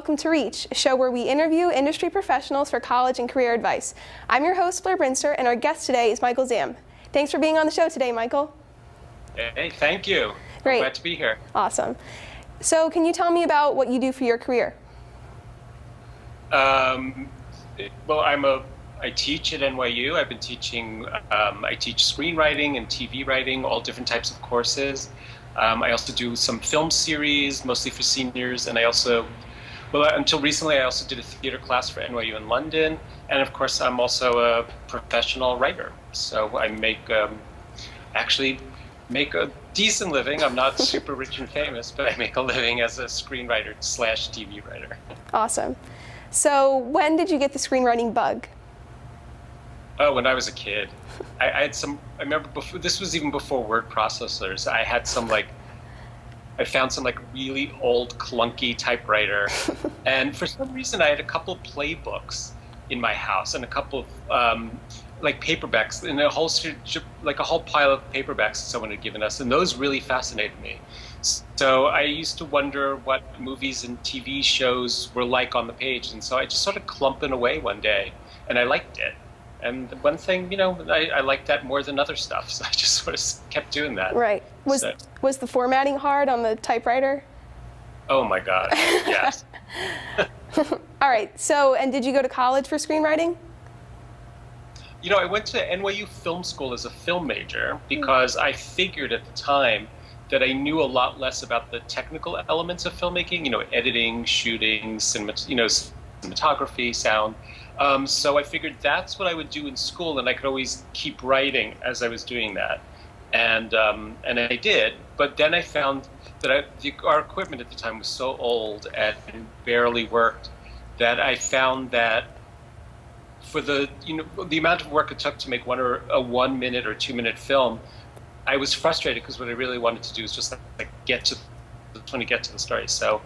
welcome to Reach, a show where we interview industry professionals for college and career advice. I'm your host, Blair Brinster, and our guest today is Michael Zam. Thanks for being on the show today, Michael. Hey, thank you. Great. I'm glad to be here. Awesome. So can you tell me about what you do for your career? Well, I teach at NYU. I've been teaching, I teach screenwriting and TV writing, all different types of courses. I also do some film series, mostly for seniors, and until recently, I also did a theater class for NYU in London, and of course, I'm also a professional writer. So I actually make a decent living. I'm not super rich and famous, but I make a living as a screenwriter / TV writer. Awesome. So when did you get the screenwriting bug? Oh, when I was a kid. I remember this was even before word processors. I found some really old clunky typewriter. And for some reason I had a couple of playbooks in my house and a couple of paperbacks and a whole pile of paperbacks that someone had given us. And those really fascinated me. So I used to wonder what movies and TV shows were like on the page. And so I just sort of clumping away one day and I liked it. And one thing, I liked that more than other stuff, so I just sort of kept doing that. Right. Was the formatting hard on the typewriter? Oh my God, yes. All right, and did you go to college for screenwriting? I went to NYU Film School as a film major because I figured at the time that I knew a lot less about the technical elements of filmmaking, editing, shooting, cinematography, sound. So I figured that's what I would do in school, and I could always keep writing as I was doing that, and I did. But then I found that our equipment at the time was so old and barely worked that I found that for the amount of work it took to make a 1 minute or 2 minute film, I was frustrated because what I really wanted to do is just get to the story. So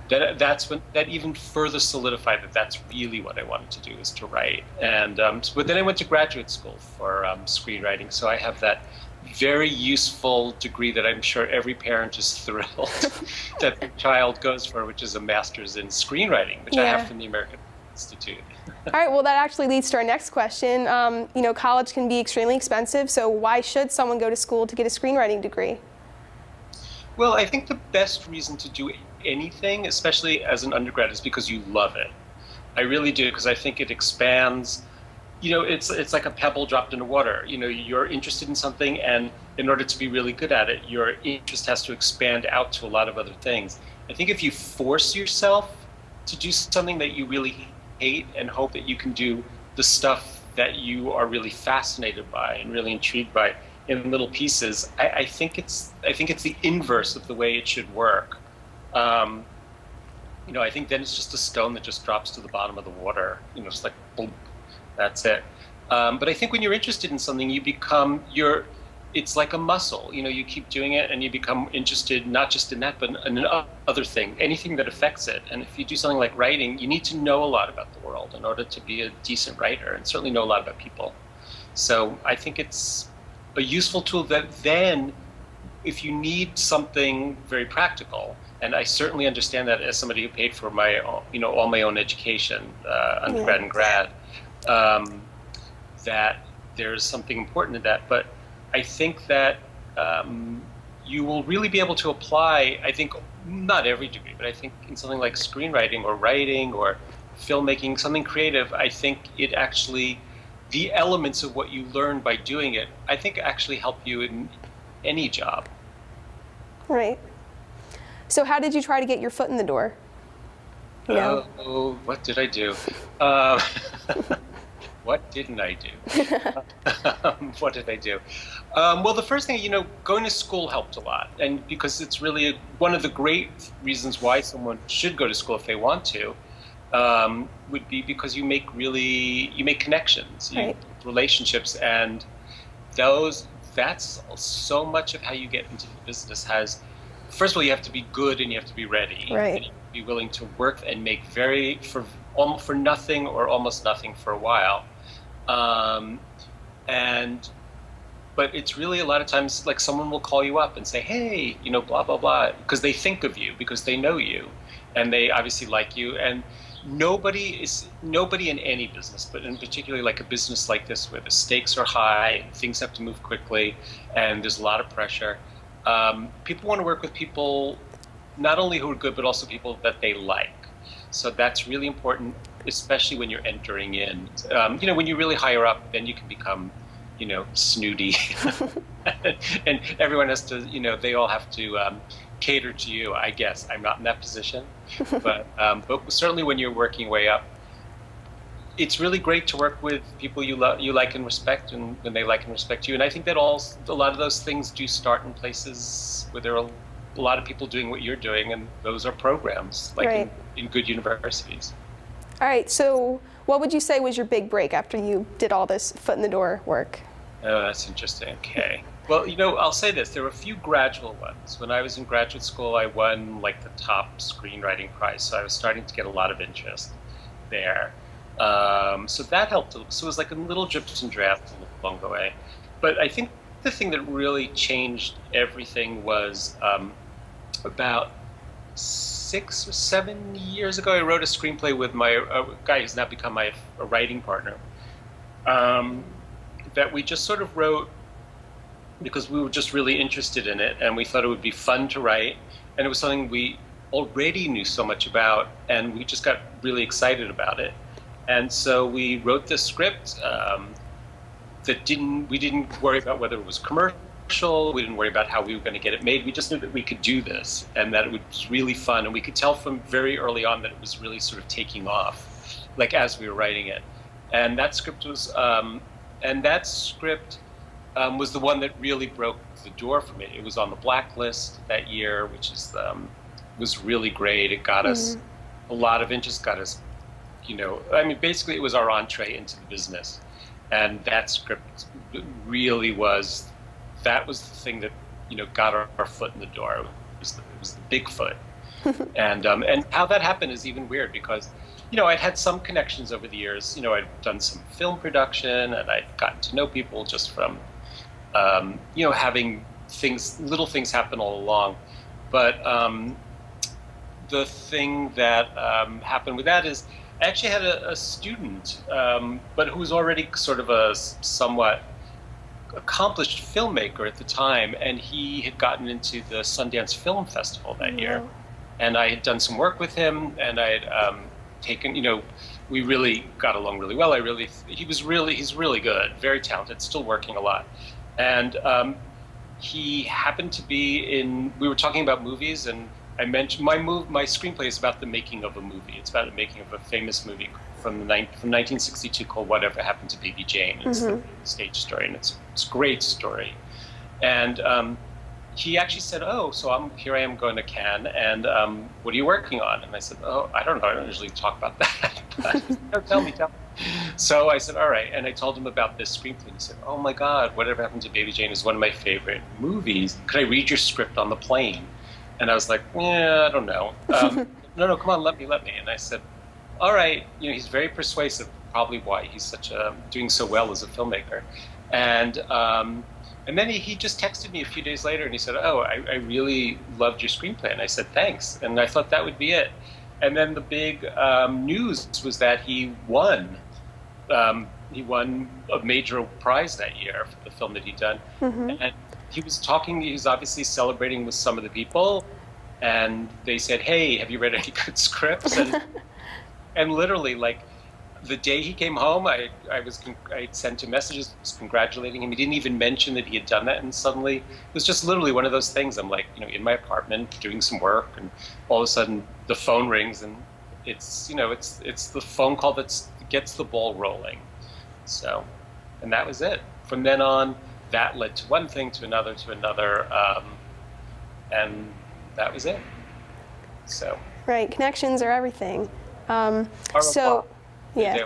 that even further solidified that that's really what I wanted to do, is to write. And but then I went to graduate school for screenwriting. So I have that very useful degree that I'm sure every parent is thrilled that their child goes for, which is a master's in screenwriting, which I have from the American Institute. All right, well, that actually leads to our next question. College can be extremely expensive, so why should someone go to school to get a screenwriting degree? Well, I think the best reason to do anything, especially as an undergrad, is because you love it. I really do, because I think it expands. It's like a pebble dropped into water. You're interested in something, and in order to be really good at it, your interest has to expand out to a lot of other things. I think if you force yourself to do something that you really hate and hope that you can do the stuff that you are really fascinated by and really intrigued by in little pieces, I think it's the inverse of the way it should work. I think then it's just a stone that just drops to the bottom of the water. It's like boom, that's it. But I think when you're interested in something, it's like a muscle. You keep doing it, and you become interested not just in that, but in other thing, anything that affects it. And if you do something like writing, you need to know a lot about the world in order to be a decent writer, and certainly know a lot about people. So I think it's a useful tool that then, if you need something very practical, and I certainly understand that as somebody who paid for my, all my own education, undergrad and grad, that there's something important in that. But I think that you will really be able to apply, I think, not every degree, but I think in something like screenwriting or writing or filmmaking, something creative, I think the elements of what you learn by doing it, I think actually help you in any job. Right. So how did you try to get your foot in the door? What did I do? What didn't I do? What did I do? Well, the first thing, going to school helped a lot. And because it's really one of the great reasons why someone should go to school if they want to, would be because you make connections, relationships, and that's so much of how you get into the business. First of all, you have to be good and you have to be ready. Right. And you have to be willing to work and make for nothing or almost nothing for a while. But it's really a lot of times like someone will call you up and say, hey, blah, blah, blah, because they think of you, because they know you. and they obviously like you. And nobody in any business, but in particularly like a business like this where the stakes are high, things have to move quickly, and there's a lot of pressure. People want to work with people not only who are good, but also people that they like. So that's really important, especially when you're entering in. When you're really higher up, then you can become, snooty, and everyone has to, they all have to cater to you. I guess I'm not in that position, but certainly when you're working way up, it's really great to work with people you like and respect, and when they like and respect you. And I think that a lot of those things do start in places where there are a lot of people doing what you're doing, and those are programs like Right. in good universities. All right, so what would you say was your big break after you did all this foot in the door work? Oh, that's interesting. Okay. Well, I'll say this. There were a few gradual ones. When I was in graduate school, I won like the top screenwriting prize, so I was starting to get a lot of interest there. So that helped. So it was like a little drips and drafts along the way. But I think the thing that really changed everything was about 6 or 7 years ago, I wrote a screenplay with my guy who's now become my writing partner. That we just sort of wrote because we were just really interested in it, and we thought it would be fun to write, and it was something we already knew so much about, and we just got really excited about it. And so we wrote this script we didn't worry about whether it was commercial, we didn't worry about how we were going to get it made. We just knew that we could do this and that it was really fun, and we could tell from very early on that it was really sort of taking off, like as we were writing it. And that script was was the one that really broke the door for me. It was on the blacklist that year, which was really great. It got us a lot of interest, got us, basically it was our entree into the business. And that script really was the thing that, got our foot in the door. It was the big foot. And how that happened is even weird because, I'd had some connections over the years. I'd done some film production, and I'd gotten to know people just from, having little things happen all along. But the thing that happened with that is I actually had a student, but who was already sort of a somewhat accomplished filmmaker at the time, and he had gotten into the Sundance Film Festival that year. And I had done some work with him, and I had taken, we really got along really well. He's really good, very talented, still working a lot. And he happened to be we were talking about movies, and I mentioned my screenplay is about the making of a movie. It's about the making of a famous movie from 1962 called Whatever Happened to Baby Jane. It's the stage story, and it's a great story. And he actually said, "Oh, so here I am going to Cannes, and what are you working on?" And I said, "Oh, I don't know. I don't usually talk about that. But tell me. So I said, "All right," and I told him about this screenplay. And he said, "Oh my God, Whatever Happened to Baby Jane is one of my favorite movies. Could I read your script on the plane?" And I was like, "Yeah, I don't know." No, come on, let me. And I said, "All right." He's very persuasive. Probably why he's doing so well as a filmmaker. And then he just texted me a few days later, and he said, "Oh, I really loved your screenplay." And I said, "Thanks." And I thought that would be it. And then the big news was that he won. He won a major prize that year for the film that he'd done. And he was obviously celebrating with some of the people. And they said, "Hey, have you read any good scripts?" And literally, like, the day he came home, I sent him messages congratulating him. He didn't even mention that he had done that, and suddenly it was just literally one of those things. I'm like, in my apartment doing some work, and all of a sudden the phone rings, and it's the phone call that gets the ball rolling. So, and that was it. From then on, that led to one thing to another, and that was it. So. Right, connections are everything. Yeah.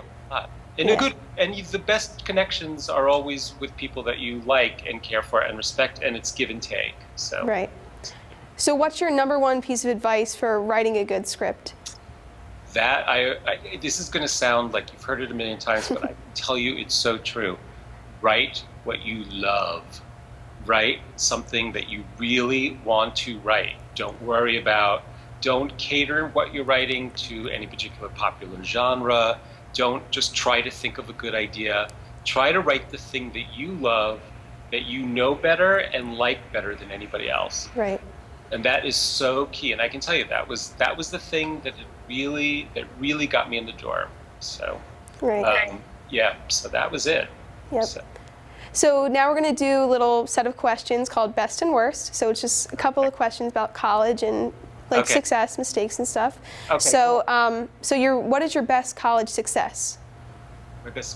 The best connections are always with people that you like and care for and respect, and it's give and take. So. Right. So what's your number one piece of advice for writing a good script? This is going to sound like you've heard it a million times, but I can tell you it's so true. Write what you love. Write something that you really want to write. Don't worry about don't cater what you're writing to any particular popular genre. Don't just try to think of a good idea. Try to write the thing that you love, that you know better and like better than anybody else. Right. And that is so key. And I can tell you that was the thing that really got me in the door. So, right. yeah. So that was it. Yep. So now we're going to do a little set of questions called best and worst. So it's just a couple of questions about college and like success, mistakes, and stuff. Okay. So, cool. What is your best college success?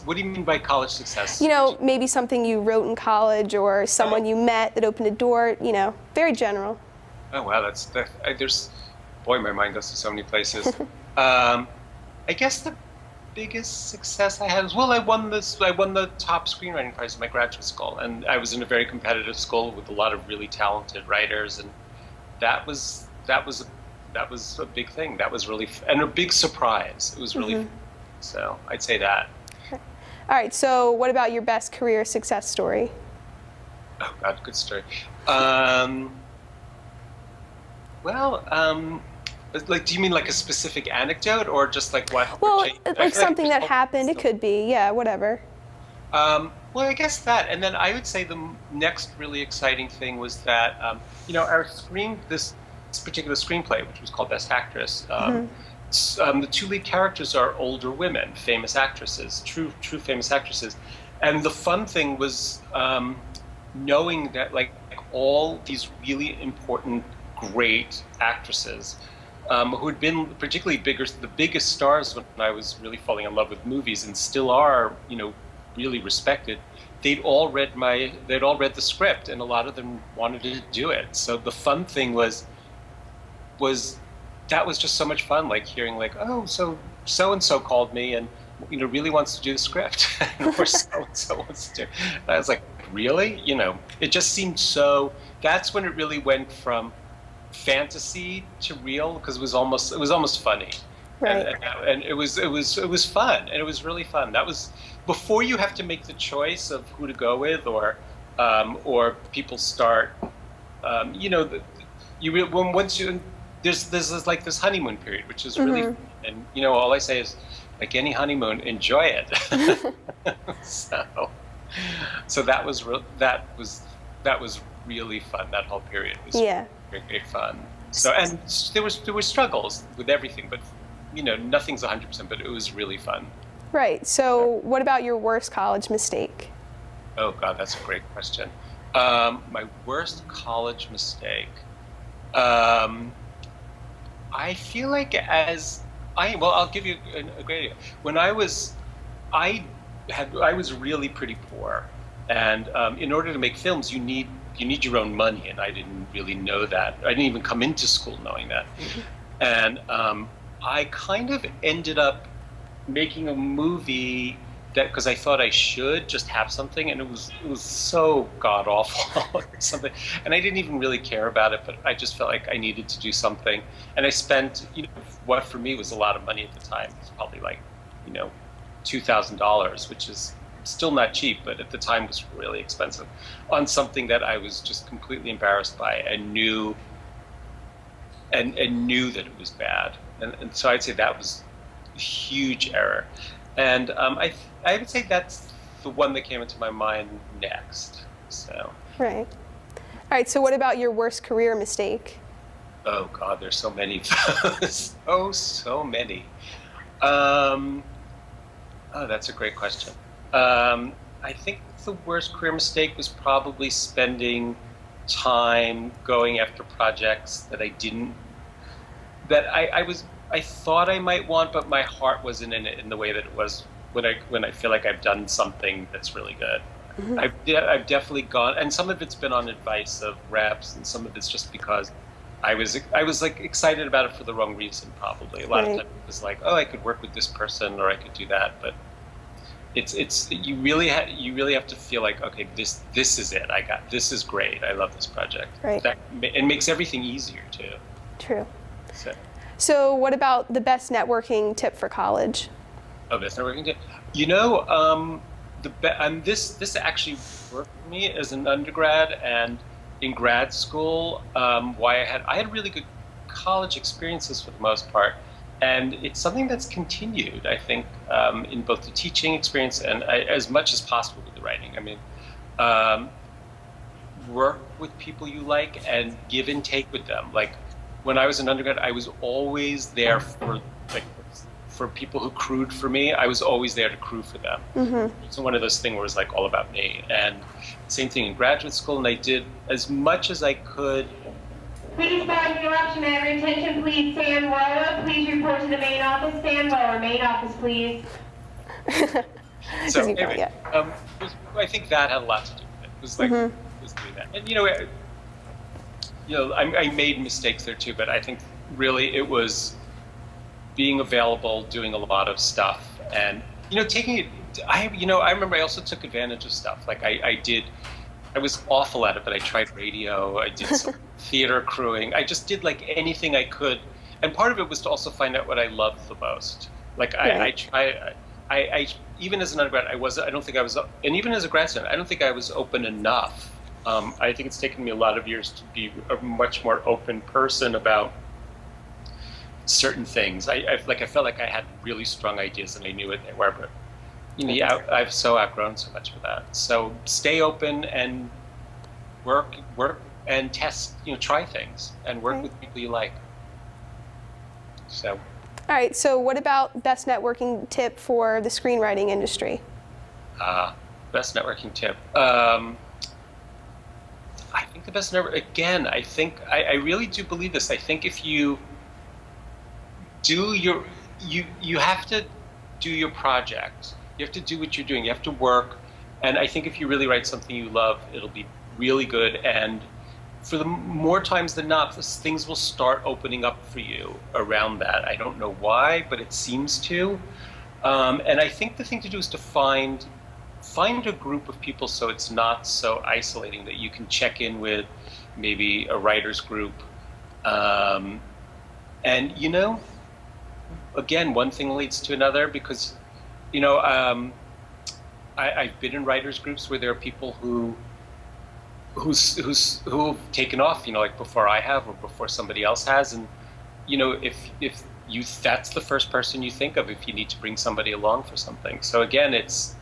What do you mean by college success? You know, maybe something you wrote in college or someone you met that opened a door. You know, very general. Oh wow, boy, my mind goes to so many places. I guess the biggest success I had was, well, I won the top screenwriting prize in my graduate school, and I was in a very competitive school with a lot of really talented writers, and that was a big thing. That was really and a big surprise. It was really so I'd say that. Okay. All right. So what about your best career success story? Oh God, good story. Like, do you mean like a specific anecdote or just like what? Well, like something that happened. It could be, yeah, whatever. Well, I guess that, and then I would say the next really exciting thing was that, this particular screenplay, which was called Best Actress, the two lead characters are older women, famous actresses, true famous actresses, and the fun thing was knowing that like all these really important, great actresses who had been particularly the biggest stars when I was really falling in love with movies and still are, really respected. They'd all read the script, and a lot of them wanted to do it. So the fun thing was that was just so much fun, like hearing like, oh, so and so called me and really wants to do the script, or so and so wants to do. And I was like, really? It just seemed so. That's when it really went from fantasy to real, because it was almost funny, right? And it was fun, and it was really fun. That was before you have to make the choice of who to go with, or people start, there's this honeymoon period, which is really fun. And all I say is, like any honeymoon, enjoy it. so that was really fun. That whole period was great fun. So, and there were struggles with everything, but nothing's 100%. But it was really fun. Right. So, what about your worst college mistake? Oh God, that's a great question. My worst college mistake. I feel like I'll give you a great idea. When I was really pretty poor, and in order to make films, you need your own money, and I didn't really know that. I didn't even come into school knowing that. And I kind of ended up making a movie that, because I thought I should just have something, and it was so god awful or something, and I didn't even really care about it, but I just felt like I needed to do something, and I spent what for me was a lot of money at the time. It was probably like $2,000, which is still not cheap, but at the time was really expensive, on something that I was just completely embarrassed by and knew that it was bad, and so I'd say that was a huge error. And I would say that's the one that came into my mind next. So. Right. All right. So what about your worst career mistake? Oh God, there's so many of those. So many. Oh, that's a great question. I think the worst career mistake was probably spending time going after projects that I thought I might want, but my heart wasn't in it in the way that it was when I feel like I've done something that's really good. I've definitely gone, and some of it's been on advice of reps, and some of it's just because I was like excited about it for the wrong reason. Probably a lot of times it was like, oh, I could work with this person, or I could do that, but you really have to feel like, okay, this is it. This is great. I love this project. Right. It makes everything easier too. True. So what about the best networking tip for college? Oh, best networking tip. This actually worked for me as an undergrad and in grad school. Why I had really good college experiences for the most part. And it's something that's continued, I think, in both the teaching experience and as much as possible with the writing. I mean, work with people you like and give and take with them. Like when I was an undergrad, I was always there for people who crewed for me. I was always there to crew for them. Mm-hmm. It's one of those things where it's like all about me. And same thing in graduate school, and I did as much as I could. Please, by interruption, every attention, please stand lower. Please report to the main office. Stand lower. Main office, please. So anyway, I think that had a lot to do with it. It was like was doing that, and I made mistakes there too. But I think really it was being available, doing a lot of stuff, and taking it. I remember I also took advantage of stuff. Like I was awful at it, but I tried radio. I did some theater crewing. I just did like anything I could, and part of it was to also find out what I loved the most. Like I even as an undergrad, I don't think I was, and even as a grad student, I don't think I was open enough. I think it's taken me a lot of years to be a much more open person about certain things. I felt like I had really strong ideas and I knew it were, but I've so outgrown so much of that. So stay open and work and test, try things and work with people you like. So. All right, so what about best networking tip for the screenwriting industry? Best networking tip. I think the best again, I really do believe this. I think if you do you have to do your project. You have to do what you're doing. You have to work. And I think if you really write something you love, it'll be really good. And for the more times than not, things will start opening up for you around that. I don't know why, but it seems to. And I think the thing to do is to find a group of people so it's not so isolating, that you can check in with maybe a writer's group. And, again, one thing leads to another because, I've been in writers groups where there are people who've taken off, like before I have or before somebody else has, and if that's the first person you think of if you need to bring somebody along for something. So again, it's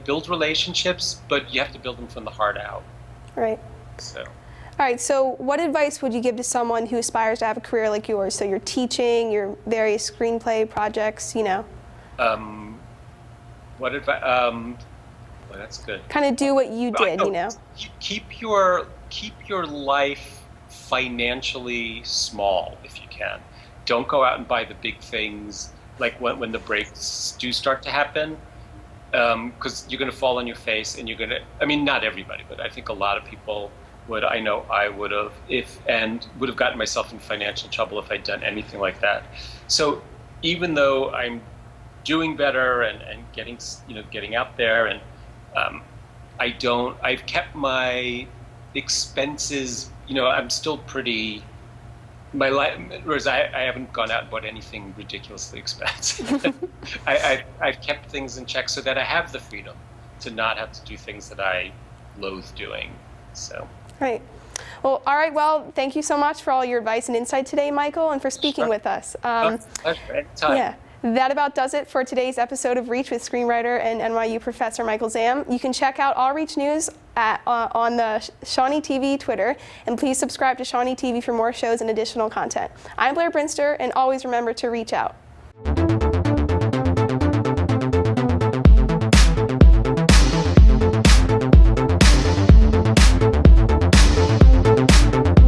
build relationships, but you have to build them from the heart out. Right. So. All right, so what advice would you give to someone who aspires to have a career like yours? So you're teaching, your various screenplay projects, What advice? Well, that's good. Kind of do what you did, Keep your life financially small if you can. Don't go out and buy the big things like when the breaks do start to happen, because you're going to fall on your face and not everybody, but I think a lot of people would. I know I would have would have gotten myself in financial trouble if I'd done anything like that. So even though I'm doing better and getting out there, and I've kept my expenses, I'm still pretty, my life, whereas I haven't gone out and bought anything ridiculously expensive. I've kept things in check so that I have the freedom to not have to do things that I loathe doing. So. Right. Well, all right. Well, thank you so much for all your advice and insight today, Michael, and for speaking with us. Pleasure. Anytime. Yeah. That about does it for today's episode of Reach with screenwriter and NYU professor Michael Zam. You can check out all Reach news on the Shawnee TV Twitter, and please subscribe to Shawnee TV for more shows and additional content. I'm Blair Brinster, and always remember to reach out.